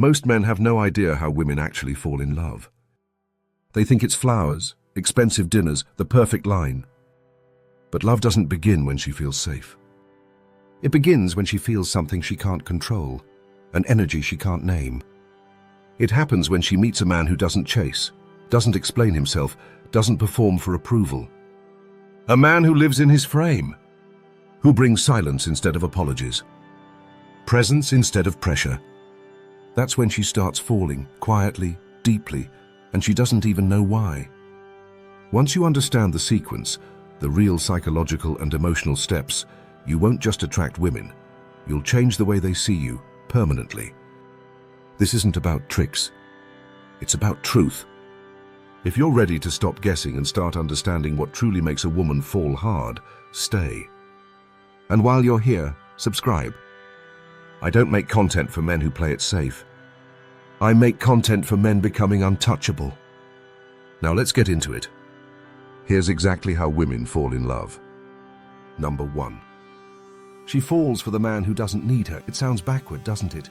Most men have no idea how women actually fall in love. They think it's flowers, expensive dinners, the perfect line. But love doesn't begin when she feels safe. It begins when she feels something she can't control, an energy she can't name. It happens when she meets a man who doesn't chase, doesn't explain himself, doesn't perform for approval. A man who lives in his frame, who brings silence instead of apologies, presence instead of pressure. That's when she starts falling, quietly, deeply, and she doesn't even know why. Once you understand the sequence, the real psychological and emotional steps, you won't just attract women, you'll change the way they see you, permanently. This isn't about tricks, it's about truth. If you're ready to stop guessing and start understanding what truly makes a woman fall hard, stay. And while you're here, subscribe. I don't make content for men who play it safe. I make content for men becoming untouchable. Now let's get into it. Here's exactly how women fall in love. Number 1. She falls for the man who doesn't need her. It sounds backward, doesn't it?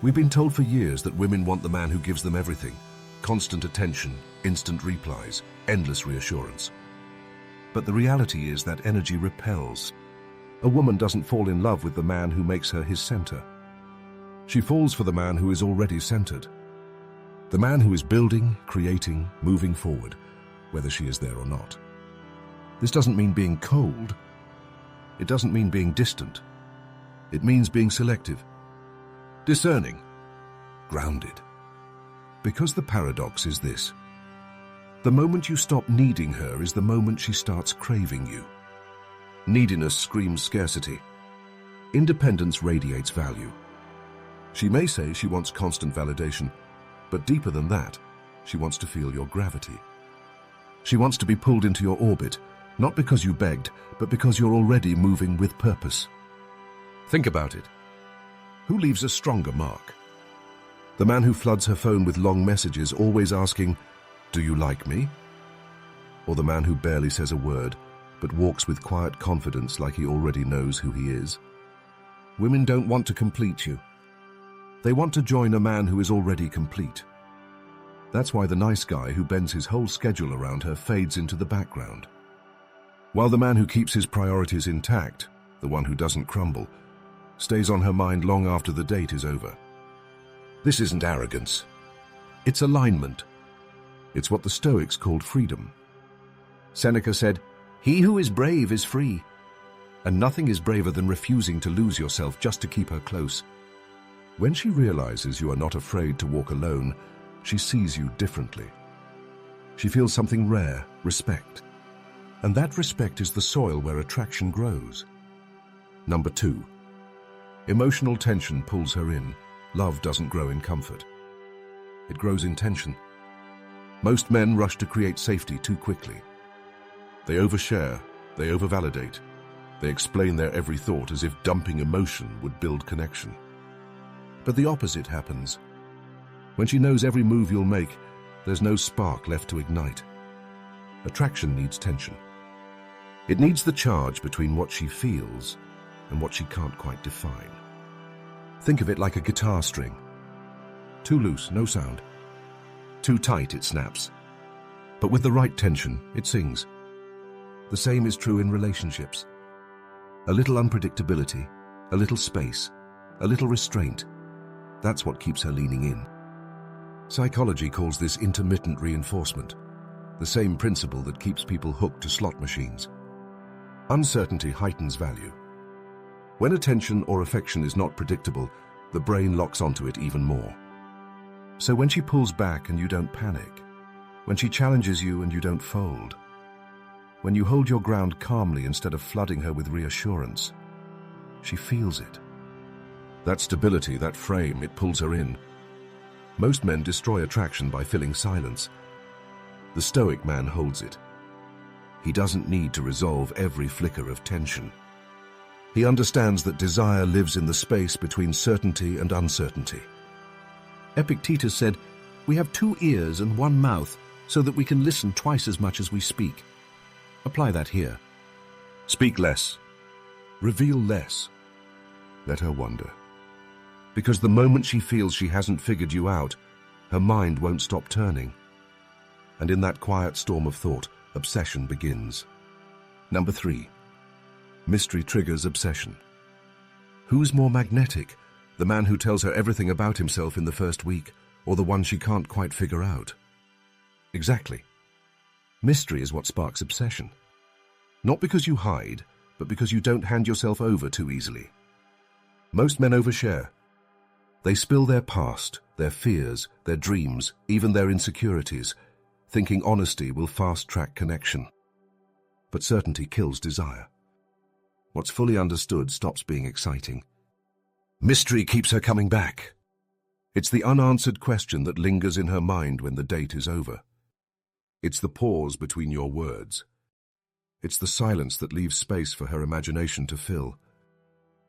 We've been told for years that women want the man who gives them everything. Constant attention, instant replies, endless reassurance. But the reality is that energy repels. A woman doesn't fall in love with the man who makes her his center. She falls for the man who is already centered. The man who is building, creating, moving forward, whether she is there or not. This doesn't mean being cold. It doesn't mean being distant. It means being selective, discerning, grounded. Because the paradox is this: the moment you stop needing her is the moment she starts craving you. Neediness screams scarcity. Independence radiates value. She may say she wants constant validation, but deeper than that, she wants to feel your gravity. She wants to be pulled into your orbit, not because you begged, but because you're already moving with purpose. Think about it. Who leaves a stronger mark? The man who floods her phone with long messages, always asking, "Do you like me?" Or the man who barely says a word, but walks with quiet confidence like he already knows who he is? Women don't want to complete you. They want to join a man who is already complete. That's why the nice guy who bends his whole schedule around her fades into the background. While the man who keeps his priorities intact, the one who doesn't crumble, stays on her mind long after the date is over. This isn't arrogance. It's alignment. It's what the Stoics called freedom. Seneca said, "He who is brave is free." And nothing is braver than refusing to lose yourself just to keep her close. When she realizes you are not afraid to walk alone, she sees you differently. She feels something rare, respect. And that respect is the soil where attraction grows. Number 2. Emotional tension pulls her in. Love doesn't grow in comfort. It grows in tension. Most men rush to create safety too quickly. They overshare, they overvalidate. They explain their every thought as if dumping emotion would build connection. But the opposite happens. When she knows every move you'll make, there's no spark left to ignite. Attraction needs tension. It needs the charge between what she feels and what she can't quite define. Think of it like a guitar string. Too loose, no sound. Too tight, it snaps. But with the right tension, it sings. The same is true in relationships. A little unpredictability, a little space, a little restraint. That's what keeps her leaning in. Psychology calls this intermittent reinforcement, the same principle that keeps people hooked to slot machines. Uncertainty heightens value. When attention or affection is not predictable, the brain locks onto it even more. So when she pulls back and you don't panic, when she challenges you and you don't fold, when you hold your ground calmly instead of flooding her with reassurance, she feels it. That stability, that frame, it pulls her in. Most men destroy attraction by filling silence. The Stoic man holds it. He doesn't need to resolve every flicker of tension. He understands that desire lives in the space between certainty and uncertainty. Epictetus said, "We have 2 ears and 1 mouth so that we can listen twice as much as we speak." Apply that here. Speak less. Reveal less. Let her wonder. Because the moment she feels she hasn't figured you out, her mind won't stop turning. And in that quiet storm of thought, obsession begins. Number 3. Mystery triggers obsession. Who's more magnetic? The man who tells her everything about himself in the first week, or the one she can't quite figure out? Exactly. Mystery is what sparks obsession. Not because you hide, but because you don't hand yourself over too easily. Most men overshare. They spill their past, their fears, their dreams, even their insecurities, thinking honesty will fast-track connection. But certainty kills desire. What's fully understood stops being exciting. Mystery keeps her coming back. It's the unanswered question that lingers in her mind when the date is over. It's the pause between your words. It's the silence that leaves space for her imagination to fill.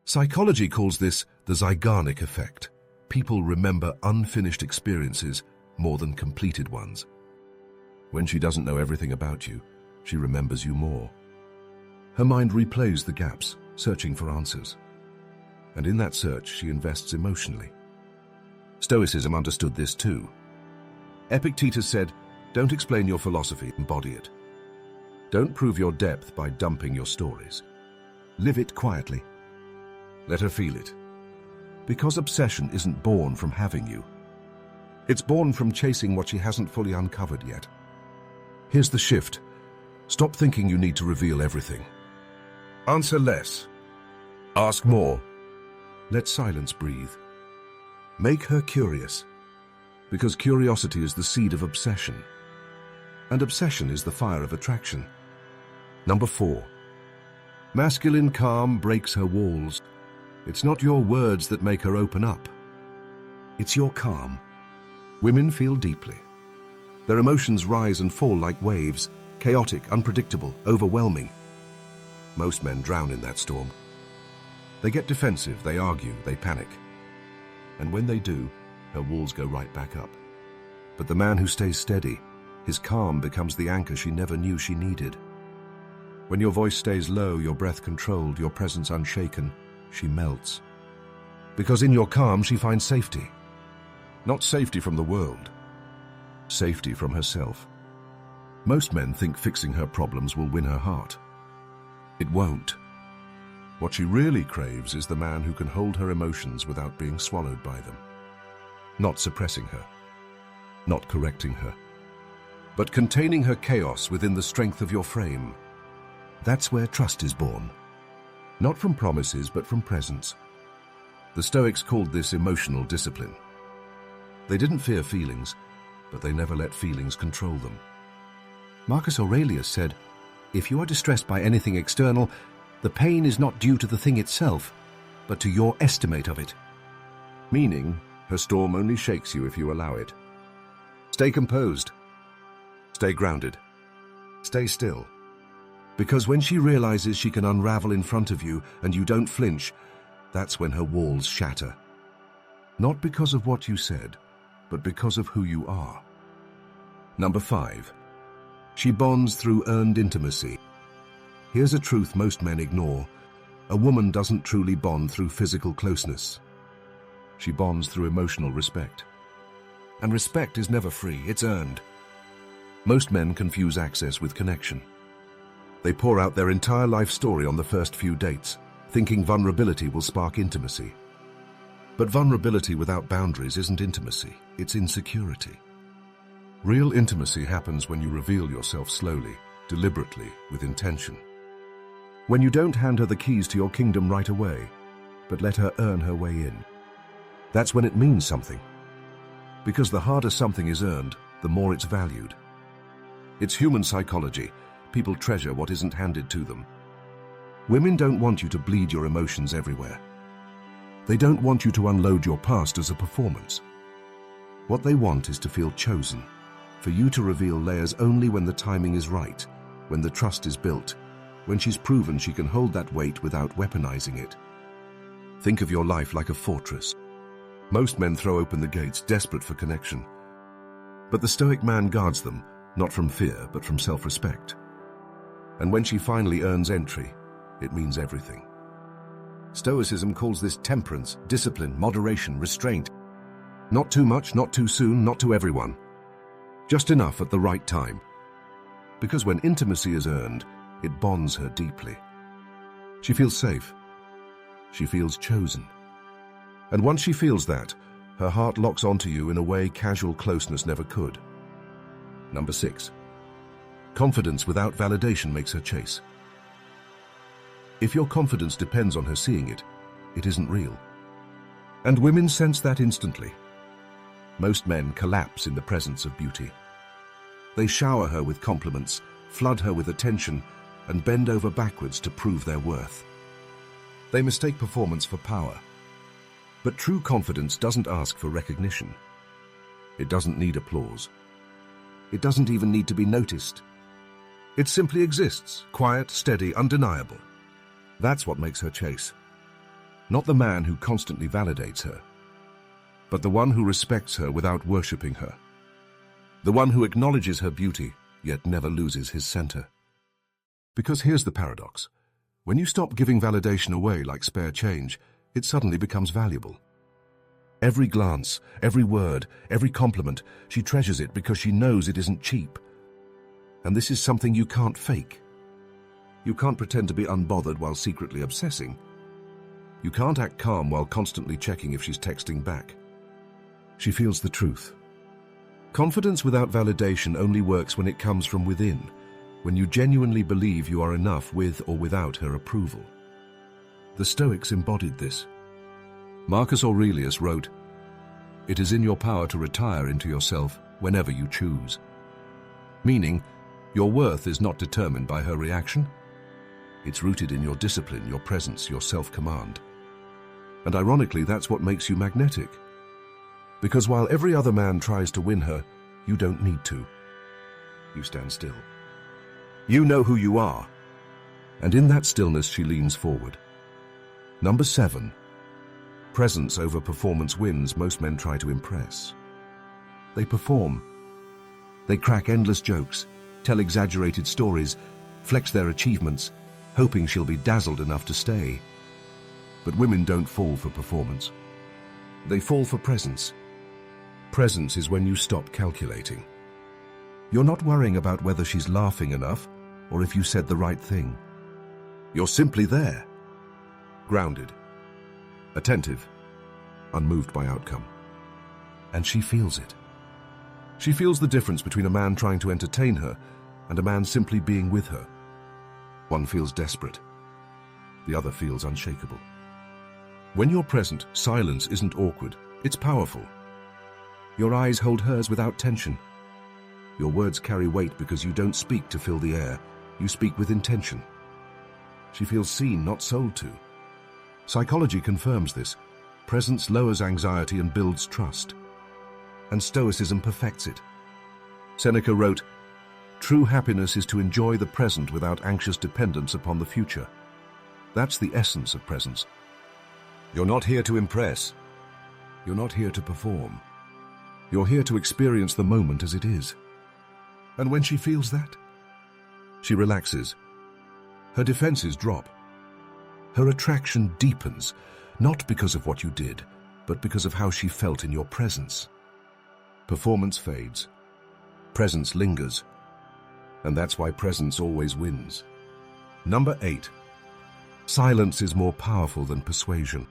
Psychology calls this the Zeigarnik effect. People remember unfinished experiences more than completed ones. When she doesn't know everything about you, she remembers you more. Her mind replays the gaps, searching for answers. And in that search, she invests emotionally. Stoicism understood this too. Epictetus said, "Don't explain your philosophy, embody it. Don't prove your depth by dumping your stories. Live it quietly. Let her feel it. Because obsession isn't born from having you. It's born from chasing what she hasn't fully uncovered yet. Here's the shift. Stop thinking you need to reveal everything. Answer less. Ask more. Let silence breathe. Make her curious. Because curiosity is the seed of obsession. And obsession is the fire of attraction. Number 4. Masculine calm breaks her walls. It's not your words that make her open up. It's your calm. Women feel deeply. Their emotions rise and fall like waves, chaotic, unpredictable, overwhelming. Most men drown in that storm. They get defensive, they argue, they panic. And when they do, her walls go right back up. But the man who stays steady, his calm becomes the anchor she never knew she needed. When your voice stays low, your breath controlled, your presence unshaken, she melts. Because in your calm, she finds safety. Not safety from the world. Safety from herself. Most men think fixing her problems will win her heart. It won't. What she really craves is the man who can hold her emotions without being swallowed by them. Not suppressing her. Not correcting her. But containing her chaos within the strength of your frame. That's where trust is born. Not from promises, but from presence. The Stoics called this emotional discipline. They didn't fear feelings, but they never let feelings control them. Marcus Aurelius said, "If you are distressed by anything external, the pain is not due to the thing itself, but to your estimate of it." Meaning, her storm only shakes you if you allow it. Stay composed. Stay grounded. Stay still. Because when she realizes she can unravel in front of you and you don't flinch, that's when her walls shatter. Not because of what you said, but because of who you are. Number 5. She bonds through earned intimacy. Here's a truth most men ignore. A woman doesn't truly bond through physical closeness. She bonds through emotional respect. And respect is never free, it's earned. Most men confuse access with connection. They pour out their entire life story on the first few dates, thinking vulnerability will spark intimacy. But vulnerability without boundaries isn't intimacy, it's insecurity. Real intimacy happens when you reveal yourself slowly, deliberately, with intention. When you don't hand her the keys to your kingdom right away, but let her earn her way in. That's when it means something. Because the harder something is earned, the more it's valued. It's human psychology. People treasure what isn't handed to them. Women don't want you to bleed your emotions everywhere. They don't want you to unload your past as a performance. What they want is to feel chosen, for you to reveal layers only when the timing is right, when the trust is built, when she's proven she can hold that weight without weaponizing it. Think of your life like a fortress. Most men throw open the gates, desperate for connection. But the Stoic man guards them, not from fear, but from self-respect. And when she finally earns entry, it means everything. Stoicism calls this temperance, discipline, moderation, restraint. Not too much, not too soon, not to everyone. Just enough at the right time. Because when intimacy is earned, it bonds her deeply. She feels safe. She feels chosen. And once she feels that, her heart locks onto you in a way casual closeness never could. Number 6. Confidence without validation makes her chase. If your confidence depends on her seeing it, it isn't real. And women sense that instantly. Most men collapse in the presence of beauty. They shower her with compliments, flood her with attention, and bend over backwards to prove their worth. They mistake performance for power. But true confidence doesn't ask for recognition. It doesn't need applause. It doesn't even need to be noticed. It simply exists, quiet, steady, undeniable. That's what makes her chase. Not the man who constantly validates her, but the one who respects her without worshipping her. The one who acknowledges her beauty, yet never loses his center. Because here's the paradox. When you stop giving validation away like spare change, it suddenly becomes valuable. Every glance, every word, every compliment, she treasures it because she knows it isn't cheap. And this is something you can't fake. You can't pretend to be unbothered while secretly obsessing. You can't act calm while constantly checking if she's texting back. She feels the truth. Confidence without validation only works when it comes from within, when you genuinely believe you are enough with or without her approval. The Stoics embodied this. Marcus Aurelius wrote, "It is in your power to retire into yourself whenever you choose." Meaning, your worth is not determined by her reaction. It's rooted in your discipline, your presence, your self-command. And ironically, that's what makes you magnetic. Because while every other man tries to win her, you don't need to. You stand still. You know who you are. And in that stillness, she leans forward. Number 7. Presence over performance wins. Most men try to impress. They perform. They crack endless jokes, tell exaggerated stories, flex their achievements, hoping she'll be dazzled enough to stay. But women don't fall for performance. They fall for presence. Presence is when you stop calculating. You're not worrying about whether she's laughing enough or if you said the right thing. You're simply there. Grounded. Attentive. Unmoved by outcome. And she feels it. She feels the difference between a man trying to entertain her and a man simply being with her. One feels desperate. The other feels unshakable. When you're present, silence isn't awkward. It's powerful. Your eyes hold hers without tension. Your words carry weight because you don't speak to fill the air. You speak with intention. She feels seen, not sold to. Psychology confirms this. Presence lowers anxiety and builds trust. And Stoicism perfects it. Seneca wrote, "True happiness is to enjoy the present without anxious dependence upon the future." That's the essence of presence. You're not here to impress. You're not here to perform. You're here to experience the moment as it is. And when she feels that, she relaxes. Her defenses drop. Her attraction deepens, not because of what you did, but because of how she felt in your presence. Performance fades. Presence lingers. And that's why presence always wins. Number 8. Silence is more powerful than persuasion.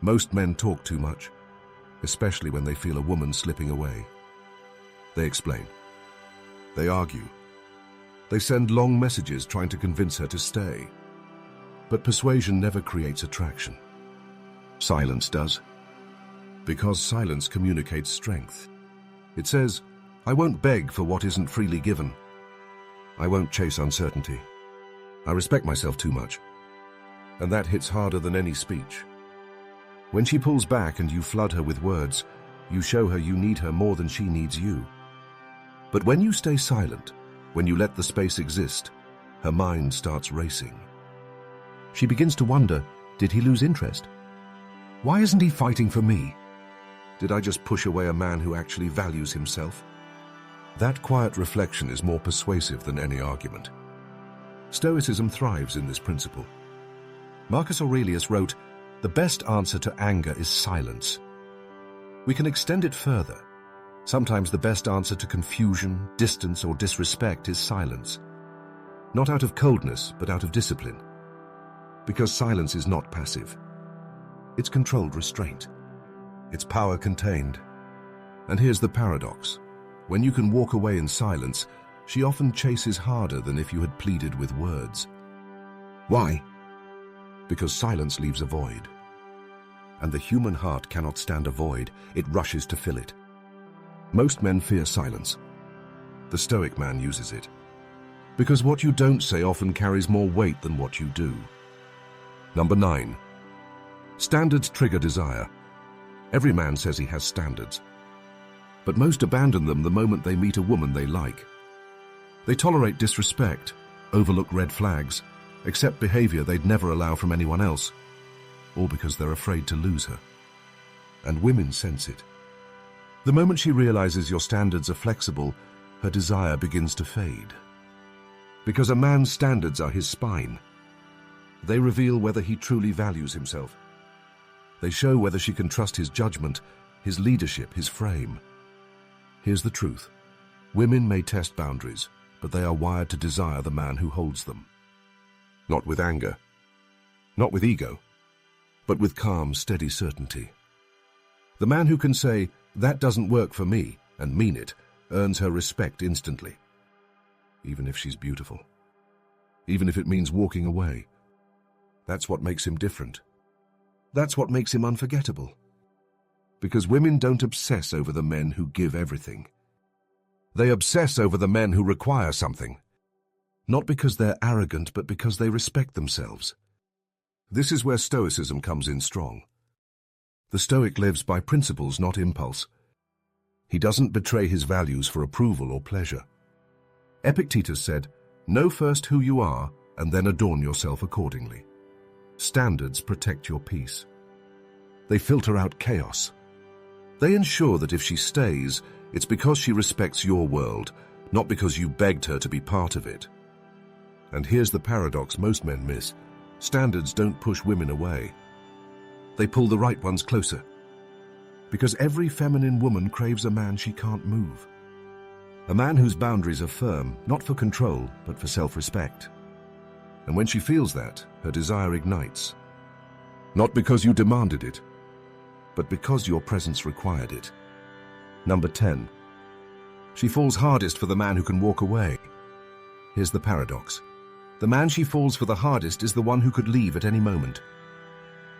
Most men talk too much, especially when they feel a woman slipping away. They explain. They argue. They send long messages trying to convince her to stay. But persuasion never creates attraction. Silence does. Because silence communicates strength. It says, "I won't beg for what isn't freely given. I won't chase uncertainty. I respect myself too much." And that hits harder than any speech. When she pulls back and you flood her with words, you show her you need her more than she needs you. But when you stay silent, when you let the space exist, her mind starts racing. She begins to wonder, did he lose interest? Why isn't he fighting for me? Did I just push away a man who actually values himself? That quiet reflection is more persuasive than any argument. Stoicism thrives in this principle. Marcus Aurelius wrote, "The best answer to anger is silence." We can extend it further. Sometimes the best answer to confusion, distance, or disrespect is silence. Not out of coldness, but out of discipline. Because silence is not passive. It's controlled restraint. It's power contained. And here's the paradox. When you can walk away in silence, she often chases harder than if you had pleaded with words. Why? Because silence leaves a void. And the human heart cannot stand a void, it rushes to fill it. Most men fear silence. The Stoic man uses it. Because what you don't say often carries more weight than what you do. Number 9. Standards trigger desire. Every man says he has standards. But most abandon them the moment they meet a woman they like. They tolerate disrespect, overlook red flags, accept behavior they'd never allow from anyone else, all because they're afraid to lose her. And women sense it. The moment she realizes your standards are flexible, her desire begins to fade. Because a man's standards are his spine. They reveal whether he truly values himself. They show whether she can trust his judgment, his leadership, his frame. Here's the truth. Women may test boundaries, but they are wired to desire the man who holds them. Not with anger, not with ego, but with calm, steady certainty. The man who can say, "That doesn't work for me," and mean it, earns her respect instantly. Even if she's beautiful. Even if it means walking away. That's what makes him different. That's what makes him unforgettable. Because women don't obsess over the men who give everything. They obsess over the men who require something. Not because they're arrogant, but because they respect themselves. This is where Stoicism comes in strong. The Stoic lives by principles, not impulse. He doesn't betray his values for approval or pleasure. Epictetus said, "Know first who you are, and then adorn yourself accordingly." Standards protect your peace. They filter out chaos. They ensure that if she stays, it's because she respects your world, not because you begged her to be part of it. And here's the paradox most men miss. Standards don't push women away. They pull the right ones closer. Because every feminine woman craves a man she can't move. A man whose boundaries are firm, not for control, but for self-respect. And when she feels that, her desire ignites. Not because you demanded it, but because your presence required it. Number 10. She falls hardest for the man who can walk away. Here's the paradox. The man she falls for the hardest is the one who could leave at any moment.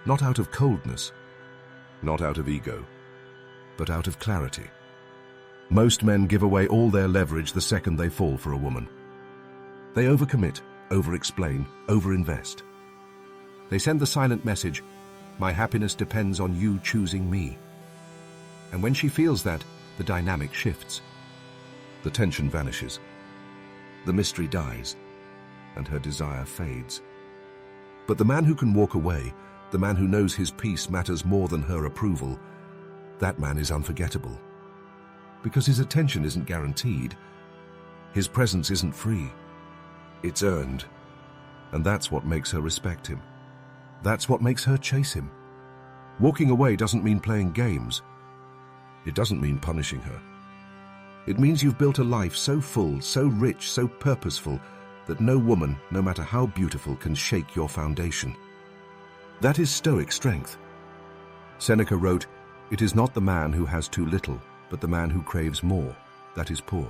Not out of coldness, not out of ego, but out of clarity. Most men give away all their leverage the second they fall for a woman. They overcommit, over-explain, over-invest. They send the silent message, "My happiness depends on you choosing me." And when she feels that, the dynamic shifts. The tension vanishes. The mystery dies, and her desire fades. But the man who can walk away, the man who knows his peace matters more than her approval, that man is unforgettable. Because his attention isn't guaranteed. His presence isn't free. It's earned. And that's what makes her respect him. That's what makes her chase him. Walking away doesn't mean playing games. It doesn't mean punishing her. It means you've built a life so full, so rich, so purposeful, that no woman, no matter how beautiful, can shake your foundation. That is Stoic strength. Seneca wrote, "It is not the man who has too little, but the man who craves more, that is poor."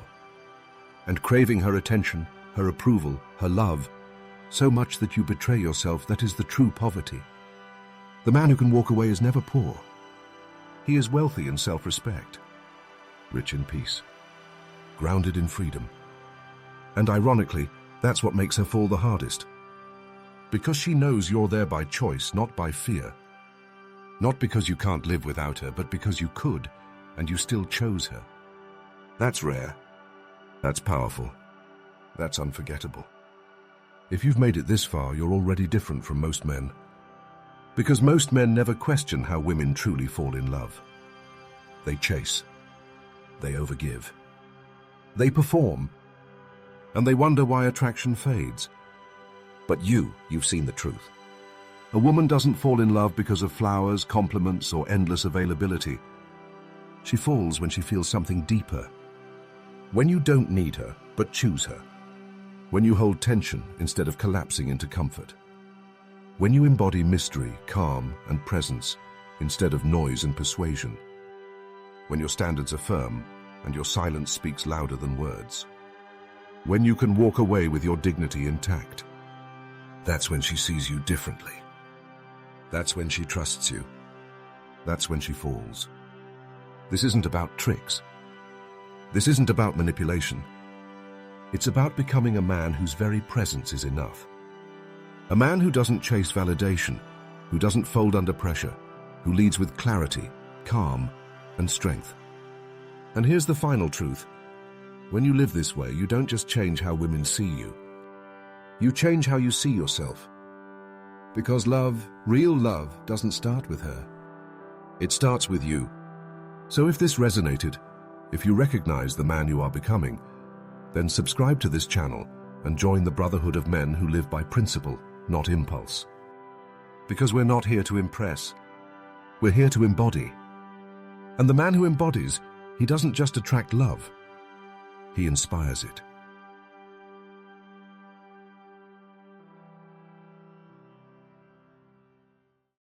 And craving her attention, her approval, her love, so much that you betray yourself, that is the true poverty. The man who can walk away is never poor. He is wealthy in self-respect, rich in peace, grounded in freedom. And ironically, that's what makes her fall the hardest. Because she knows you're there by choice, not by fear. Not because you can't live without her, but because you could, and you still chose her. That's rare. That's powerful. That's unforgettable. If you've made it this far, you're already different from most men. Because most men never question how women truly fall in love. They chase. They overgive. They perform. And they wonder why attraction fades. But you've seen the truth. A woman doesn't fall in love because of flowers, compliments, or endless availability. She falls when she feels something deeper. When you don't need her, but choose her. When you hold tension instead of collapsing into comfort. When you embody mystery, calm, and presence instead of noise and persuasion. When your standards are firm and your silence speaks louder than words. When you can walk away with your dignity intact. That's when she sees you differently. That's when she trusts you. That's when she falls. This isn't about tricks. This isn't about manipulation. It's about becoming a man whose very presence is enough. A man who doesn't chase validation, who doesn't fold under pressure, who leads with clarity, calm, and strength. And here's the final truth. When you live this way, you don't just change how women see you. You change how you see yourself. Because love, real love, doesn't start with her. It starts with you. So if this resonated, if you recognize the man you are becoming, then subscribe to this channel and join the brotherhood of men who live by principle, not impulse. Because we're not here to impress. We're here to embody. And the man who embodies, he doesn't just attract love. He inspires it.